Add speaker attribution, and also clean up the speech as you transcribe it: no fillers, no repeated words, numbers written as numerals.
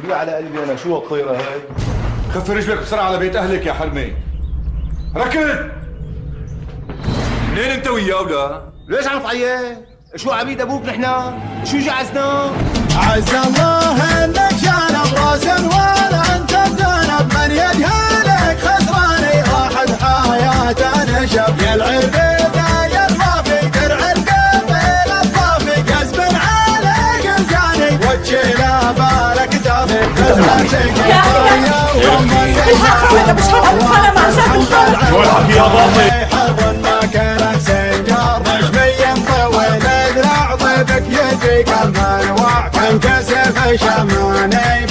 Speaker 1: ولي على قلبي انا، شو هالطيره هاي؟
Speaker 2: خف رجلك بسرعه على بيت اهلك يا حرمي. ركض. منين انت وياه ولا؟
Speaker 1: ليش عم تعيط؟ شو عبيد ابوك نحنا؟ شو جعزنا؟
Speaker 3: عز الله انك شانب راس ولا انت بذنب من يجهلك خسراني راحت حياتنا شب يا العبيده يا الرافي درع القبيل الصافي كسب عليك الجاني وجهنا بالك دافي خسرتك يا
Speaker 4: مش هتفهم مع شاب
Speaker 2: شو الحكي يا باطل؟
Speaker 3: حرب ما كانت سنجار رجمي مطول دراع ضيفك يجيك المنوع كان كسف شماني